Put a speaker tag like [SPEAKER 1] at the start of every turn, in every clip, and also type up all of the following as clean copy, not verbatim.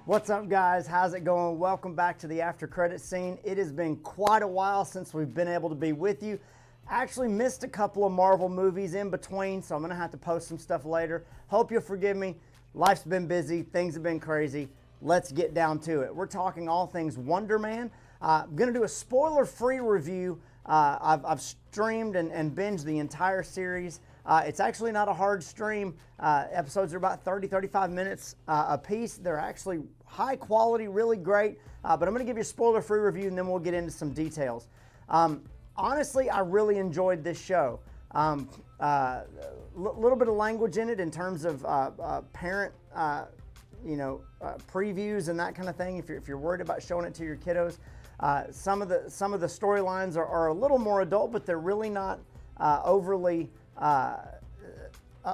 [SPEAKER 1] What's up, guys? How's it going? Welcome back to the after credit scene. It has been quite a while since we've been able to be with you. Actually missed a couple of Marvel movies in between, so I'm going to have to post some stuff later. Hope you'll forgive me. Life's been busy. Things have been crazy. Let's get down to it. We're talking all things Wonder Man. I'm going to do a spoiler-free review. I've streamed and binged the entire series. It's actually not a hard stream. Episodes are about 30-35 minutes a piece. They're actually high quality, really great. But I'm going to give you a spoiler-free review, and then we'll get into some details. Honestly, I really enjoyed this show. Little bit of language in it in terms of parent, previews and that kind of thing. If you're worried about showing it to your kiddos, some of the storylines are a little more adult, but they're really not overly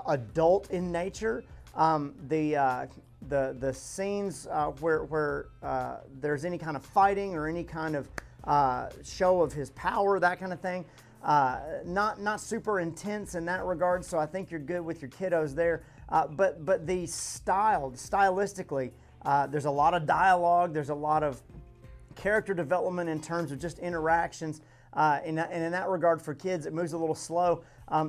[SPEAKER 1] adult in nature. The scenes where there's any kind of fighting or any kind of show of his power, that kind of thing, not super intense in that regard. So I think you're good with your kiddos there. But the stylistically, there's a lot of dialogue. There's a lot of character development in terms of just interactions. And in that regard, for kids, it moves a little slow.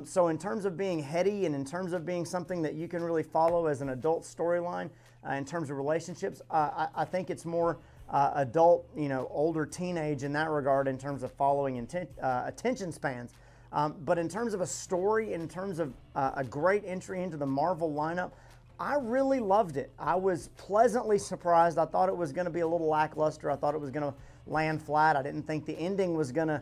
[SPEAKER 1] So in terms of being heady and in terms of being something that you can really follow as an adult storyline, in terms of relationships, I think it's more adult, older teenage in that regard in terms of following attention spans. But in terms of a story, in terms of a great entry into the Marvel lineup, I really loved it. I was pleasantly surprised. I thought it was going to be a little lackluster. I thought it was going to land flat. I didn't think the ending was going to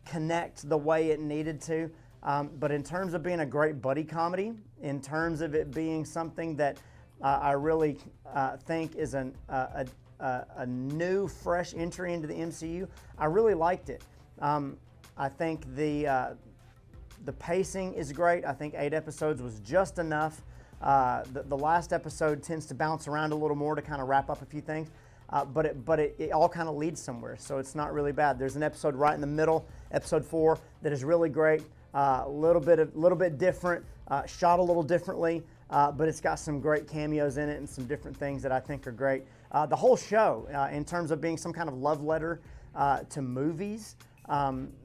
[SPEAKER 1] connect the way it needed to. But in terms of being a great buddy comedy, in terms of it being something that I really think is a new, fresh entry into the MCU, I really liked it. I think the pacing is great. I think 8 episodes was just enough. The last episode tends to bounce around a little more to kind of wrap up a few things. But it all kind of leads somewhere, so it's not really bad. There's an episode right in the middle, episode 4, that is really great. A little bit different, shot a little differently, but it's got some great cameos in it and some different things that I think are great. The whole show, in terms of being some kind of love letter to movies,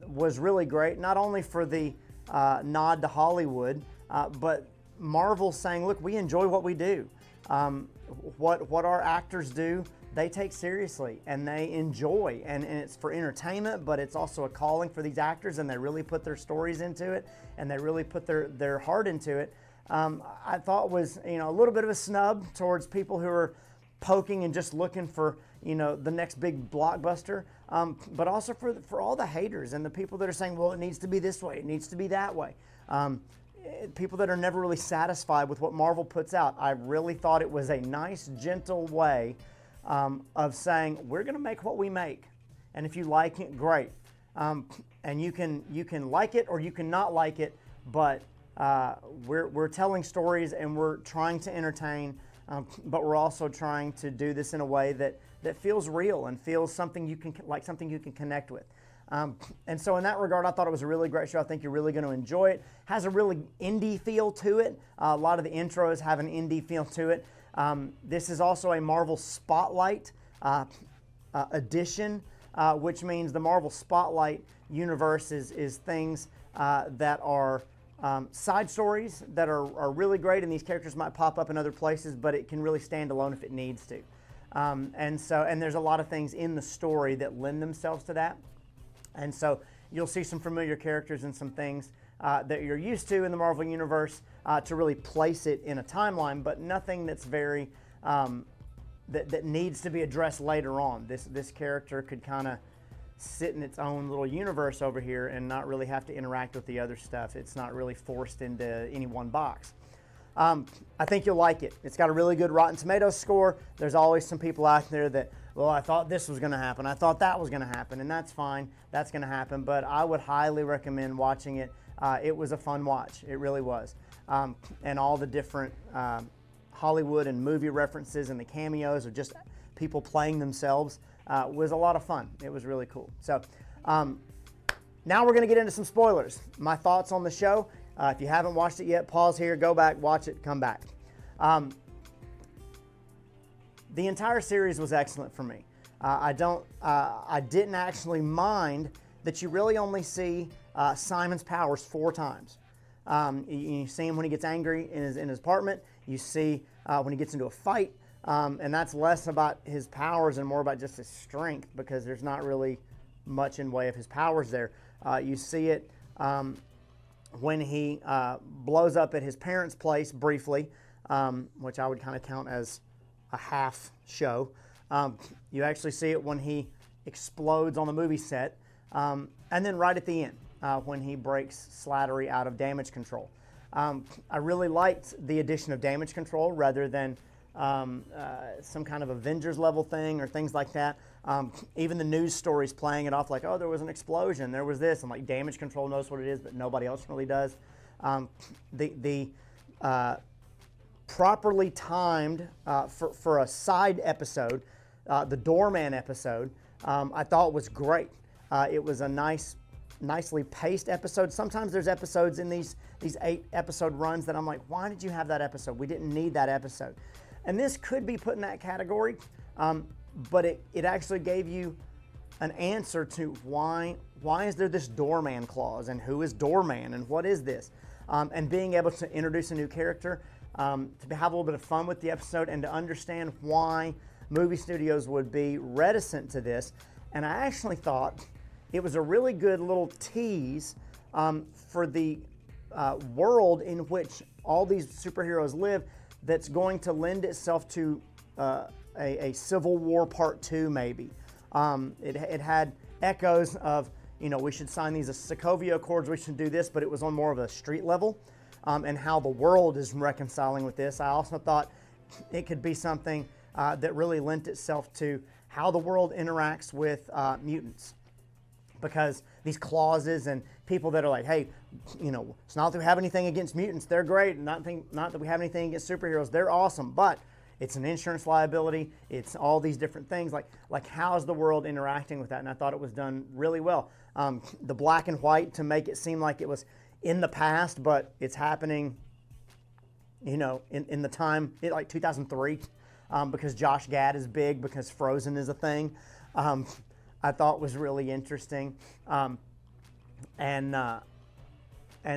[SPEAKER 1] was really great. Not only for the nod to Hollywood, but Marvel saying, look, we enjoy what we do. What our actors do, they take seriously and they enjoy, and it's for entertainment, but it's also a calling for these actors, and they really put their stories into it and they really put their heart into it. I thought was a little bit of a snub towards people who are poking and just looking for the next big blockbuster, but also for all the haters and the people that are saying, well, it needs to be this way, it needs to be that way. People that are never really satisfied with what Marvel puts out. I really thought it was a nice, gentle way of saying, we're going to make what we make, and if you like it, great. And you can like it or you can not like it, but we're telling stories and we're trying to entertain, but we're also trying to do this in a way that feels real and feels something you can connect with. And so in that regard, I thought it was a really great show. I think you're really going to enjoy it. Has a really indie feel to it. A lot of the intros have an indie feel to it. This is also a Marvel Spotlight edition, which means the Marvel Spotlight universe is things that are side stories that are really great, and these characters might pop up in other places, but it can really stand alone if it needs to. And there's a lot of things in the story that lend themselves to that. And so you'll see some familiar characters and some things that you're used to in the Marvel Universe to really place it in a timeline, but nothing that's very, that needs to be addressed later on. This character could kind of sit in its own little universe over here and not really have to interact with the other stuff. It's not really forced into any one box. I think you'll like it. It's got a really good Rotten Tomatoes score. There's always some people out there that, well, I thought this was going to happen. I thought that was going to happen, and that's fine. That's going to happen, but I would highly recommend watching it. It was a fun watch. It really was. And all the different Hollywood and movie references and the cameos of just people playing themselves was a lot of fun. It was really cool. So now we're going to get into some spoilers. My thoughts on the show. If you haven't watched it yet, pause here, go back, watch it, come back. the entire series was excellent for me. I didn't actually mind that you really only see Simon's powers 4 times. You see him when he gets angry in his apartment. You see when he gets into a fight, and that's less about his powers and more about just his strength, because there's not really much in way of his powers there. You see it when he blows up at his parents' place briefly, which I would kind of count as a half show. You actually see it when he explodes on the movie set, and then right at the end when he breaks Slattery out of damage control. I really liked the addition of damage control rather than some kind of Avengers level thing or things like that. Even the news stories playing it off like, oh, there was an explosion, there was this, and like damage control knows what it is, but nobody else really does. The properly timed for a side episode, the Doorman episode, I thought was great. It was a nicely paced episode. Sometimes there's episodes in these 8 episode runs that I'm like, why did you have that episode? We didn't need that episode. And this could be put in that category, but it actually gave you an answer to why is there this Doorman clause, and who is Doorman, and what is this? And being able to introduce a new character, to have a little bit of fun with the episode, and to understand why movie studios would be reticent to this. And I actually thought it was a really good little tease for the world in which all these superheroes live, that's going to lend itself to a Civil War Part 2 maybe. It had echoes of, we should sign these Sokovia Accords, we should do this, but it was on more of a street level, and how the world is reconciling with this. I also thought it could be something that really lent itself to how the world interacts with mutants. Because these clauses and people that are like, hey, it's not that we have anything against mutants, they're great, not that we have anything against superheroes, they're awesome, but it's an insurance liability, it's all these different things, like how's the world interacting with that? And I thought it was done really well. The black and white to make it seem like it was in the past, but it's happening, in the time, like 2003, because Josh Gad is big, because Frozen is a thing. I thought was really interesting, and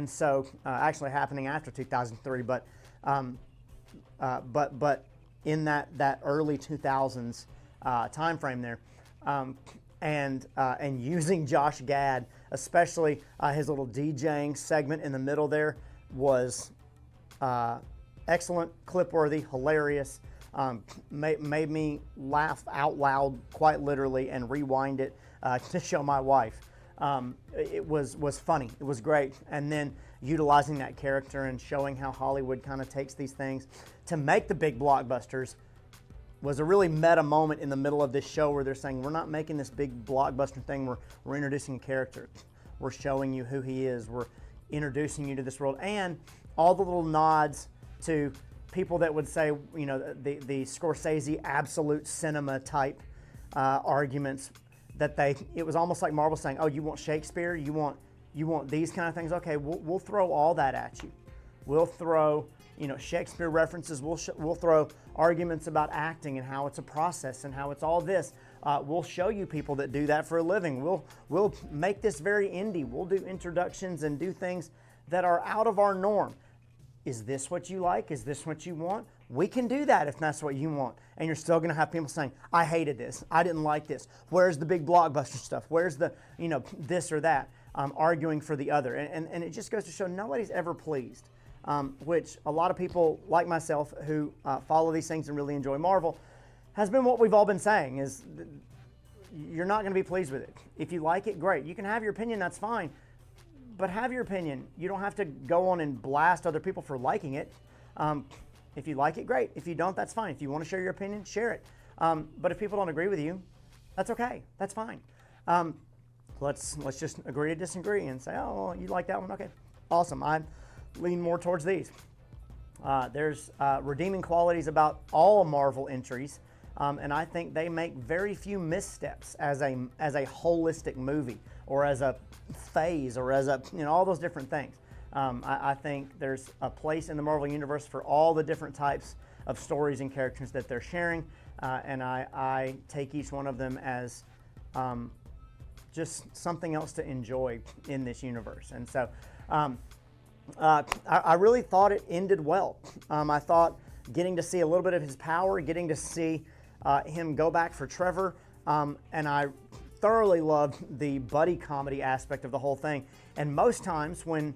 [SPEAKER 1] so actually happening after 2003, but in that early 2000s time frame there, and using Josh Gad, especially his little DJing segment in the middle there, was excellent, clip-worthy, hilarious. Made me laugh out loud, quite literally, and rewind it to show my wife. It was funny. It was great. And then utilizing that character and showing how Hollywood kind of takes these things to make the big blockbusters was a really meta moment in the middle of this show, where they're saying, we're not making this big blockbuster thing, we're introducing a character. We're showing you who he is. We're introducing you to this world. And all the little nods to people that would say, the Scorsese absolute cinema type arguments, that it was almost like Marvel saying, oh, you want Shakespeare? You want these kind of things? Okay, we'll throw all that at you. We'll throw, Shakespeare references. We'll throw arguments about acting and how it's a process and how it's all this. We'll show you people that do that for a living. We'll make this very indie. We'll do introductions and do things that are out of our norm. Is this what you like? Is this what you want? We can do that if that's what you want. And you're still going to have people saying, I hated this. I didn't like this. Where's the big blockbuster stuff? Where's the, this or that? Arguing for the other. And it just goes to show nobody's ever pleased, which a lot of people like myself who follow these things and really enjoy Marvel, has been what we've all been saying, is you're not going to be pleased with it. If you like it, great. You can have your opinion, that's fine. But have your opinion. You don't have to go on and blast other people for liking it. If you like it, great. If you don't, that's fine. If you want to share your opinion, share it. But if people don't agree with you, that's okay. That's fine. Let's just agree to disagree and say, oh, well, you like that one? Okay, awesome. I lean more towards these. There's redeeming qualities about all Marvel entries, and I think they make very few missteps as a holistic movie, or as a phase, or as all those different things. I think there's a place in the Marvel Universe for all the different types of stories and characters that they're sharing. and I take each one of them as just something else to enjoy in this universe. And so I really thought it ended well. I thought getting to see a little bit of his power, getting to see him go back for Trevor, and I thoroughly loved the buddy comedy aspect of the whole thing. And most times when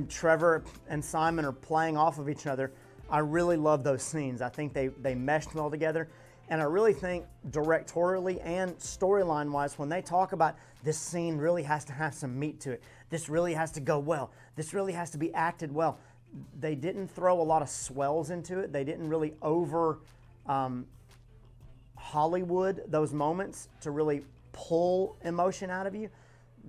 [SPEAKER 1] Trevor and Simon are playing off of each other, I really love those scenes. I think they meshed well together. And I really think directorially and storyline-wise, when they talk about this scene really has to have some meat to it, this really has to go well, this really has to be acted well, they didn't throw a lot of swells into it. They didn't really over Hollywood those moments to really pull emotion out of you.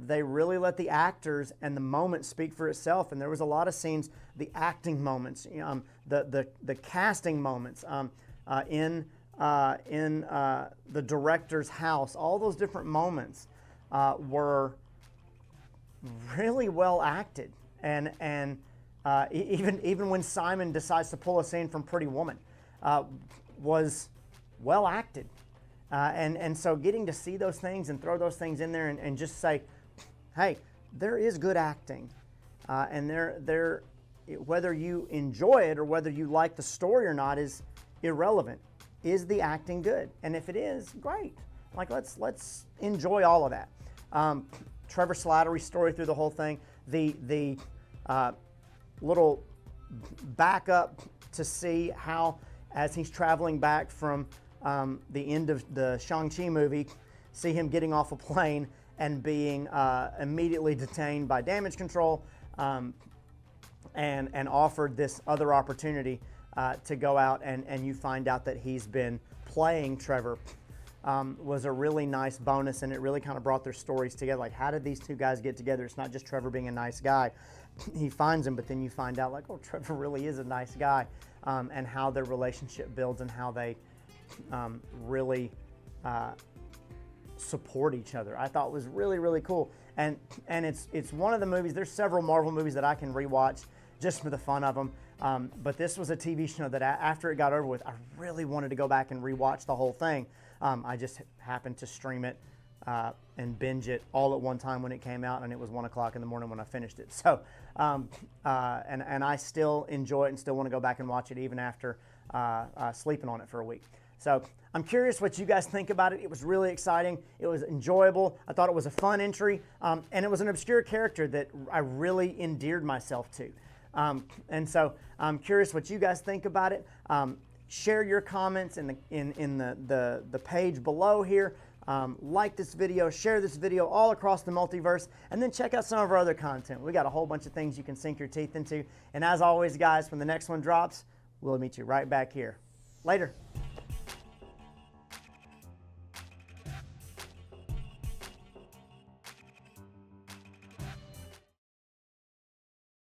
[SPEAKER 1] They really let the actors and the moment speak for itself. And there was a lot of scenes, the acting moments, the casting moments in the director's house. All those different moments were really well acted. And even when Simon decides to pull a scene from Pretty Woman, was well acted. And so getting to see those things and throw those things in there and just say, hey, there is good acting. And whether you enjoy it or whether you like the story or not is irrelevant. Is the acting good? And if it is, great. Like, let's enjoy all of that. Trevor Slattery's story through the whole thing, the little backup to see how, as he's traveling back from the end of the Shang-Chi movie, see him getting off a plane and being immediately detained by damage control and offered this other opportunity to go out, and you find out that he's been playing Trevor, was a really nice bonus, and it really kind of brought their stories together. Like, how did these two guys get together? It's not just Trevor being a nice guy. He finds him, but then you find out, like, oh, Trevor really is a nice guy, and how their relationship builds and how they really support each other. I thought it was really, really cool. And it's one of the movies, there's several Marvel movies that I can rewatch just for the fun of them. But this was a TV show that after it got over with, I really wanted to go back and rewatch the whole thing. I just happened to stream it and binge it all at one time when it came out, and it was 1 o'clock in the morning when I finished it. So, and I still enjoy it and still want to go back and watch it even after sleeping on it for a week. So I'm curious what you guys think about it. It was really exciting. It was enjoyable. I thought it was a fun entry, and it was an obscure character that I really endeared myself to. And so I'm curious what you guys think about it. Share your comments in the page below here. Like this video, share this video all across the multiverse, and then check out some of our other content. We got a whole bunch of things you can sink your teeth into. And as always, guys, when the next one drops, we'll meet you right back here. Later.